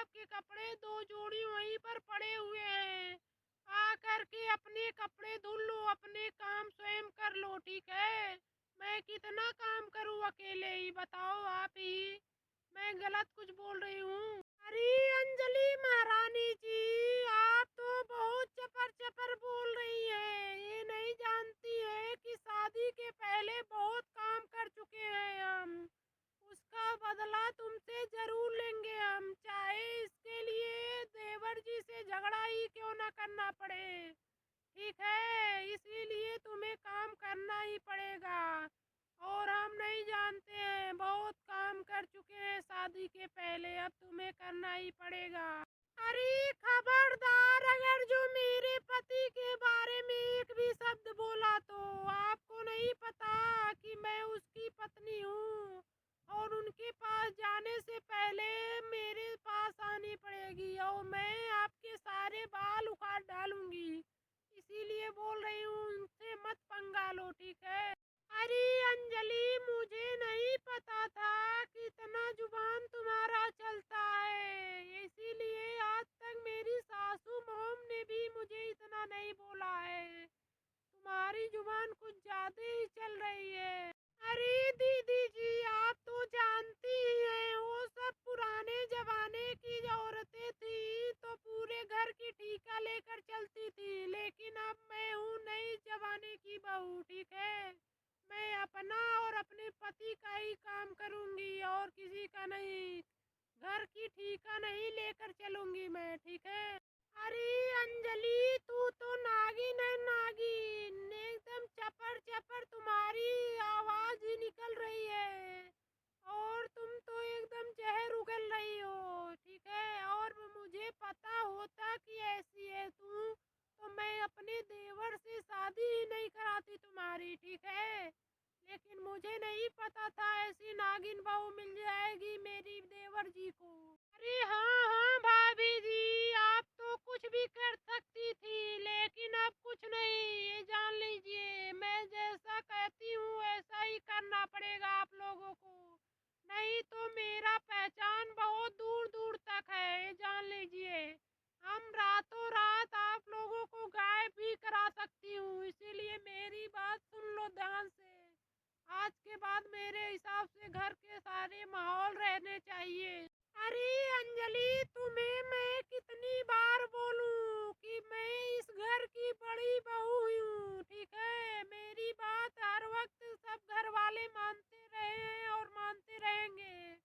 आपके कपड़े 2 जोड़ी वहीं पर पड़े हुए हैं। आ करके अपने कपड़े धुल लो, अपने काम स्वयं कर लो, ठीक है? मैं कितना काम करूँ अकेले ही, बताओ आप ही। मैं गलत कुछ बोल रही हूँ? अरे अंजलि महारानी जी, आप तो बहुत चपर-चपर बोल रही हैं। ये नहीं जानती है कि शादी के पहले बहुत काम कर चुके हैं हम। उसका बदला तुमसे ज़रूर लेंगे हम, चाहे इसके लिए देवर जी से झगड़ा ही क्यों ना करना पड़े। ठीक है, इसीलिए तुम्हें काम करना ही पड़ेगा। और हम नहीं जानते हैं, बहुत काम कर चुके हैं शादी के पहले, अब तुम्हें करना ही पड़ेगा। अरे खबरदार, अगर जो मेरे पति के बारे में एक भी शब्द बोला तो आपको नहीं पता कि मैं उसकी पत्नी हूँ और उनके पास जाने से पहले मेरे पास आनी पड़ेगी और मैं आपके सारे बाल उखाड़ डालूंगी। इसीलिए बोल रही हूँ, उनसे मत पंगा लो, ठीक है? अरे अंजलि, मुझे नहीं पता था कि इतना जुबान तुम्हारा चलता है, इसीलिए आज तक मेरी सासू मोम ने भी मुझे इतना नहीं बोला है। तुम्हारी जुबान कुछ ज्यादा ही चल रही है। अरे दीदी जी, आप तो जानती ही हैं, वो सब पुराने जमाने की औरतें थी तो पूरे घर की ठीका लेकर चलती थी, लेकिन अब मैं हूँ नई जमाने की बहू, ठीक है? मैं अपना और अपने पति का ही काम करूंगी और किसी का नहीं। घर की ठीका नहीं लेकर चलूंगी मैं, ठीक है? अरे अंजलि, तू तो नागिन है, नागिन एकदम चपर चपर तुम्हारी आवाज ही निकल रही है और तुम तो एकदम जहर उगल रही हो, ठीक है? और मुझे पता होता कि ऐसी है तू तो मैं अपने देवर से शादी ही नहीं कराती तुम्हारी, ठीक है? लेकिन मुझे नहीं पता था ऐसी नागिन बहू मिल जाएगी मेरी देवर जी को। अरे हाँ हाँ भाभी जी, आप तो कुछ भी कर सकती थी, लेकिन अब कुछ नहीं, ये जान लीजिए। मैं जैसा कहती हूँ वैसा ही करना पड़ेगा आप लोगों को, नहीं तो मेरा पहचान बहुत दूर दूर तक है, ये जान लीजिए। हम रातों रात आप लोगों को गायब भी करा सकती हूँ, इसीलिए मेरी बात सुन लो ध्यान से। आज के बाद मेरे हिसाब से घर के सारे माहौल रहने चाहिए। अरे अंजलि, तुम्हें मैं कितनी बार बोलूं कि मैं इस घर की बड़ी बहू हूँ, ठीक है? मेरी बात हर वक्त सब घर वाले मानते रहे हैं और मानते रहेंगे।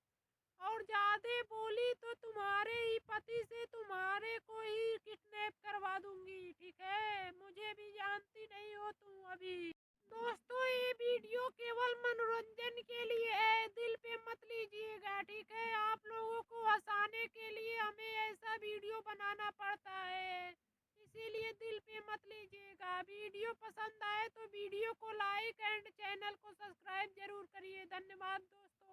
और ज्यादा बोली तो तुम्हारे ही पति से तुम्हारे को ही किडनैप करवा दूंगी, ठीक है? मुझे भी जानती नहीं हो तुम अभी। दोस्तों, ये वीडियो केवल मनोरंजन के लिए है, दिल पे मत लीजिएगा, ठीक है? आप लोगों को हंसाने के लिए हमें ऐसा वीडियो बनाना पड़ता है, इसीलिए दिल पे मत लीजिएगा। वीडियो पसंद आए तो वीडियो को लाइक एंड चैनल को सब्सक्राइब जरूर करिए। धन्यवाद दोस्तों।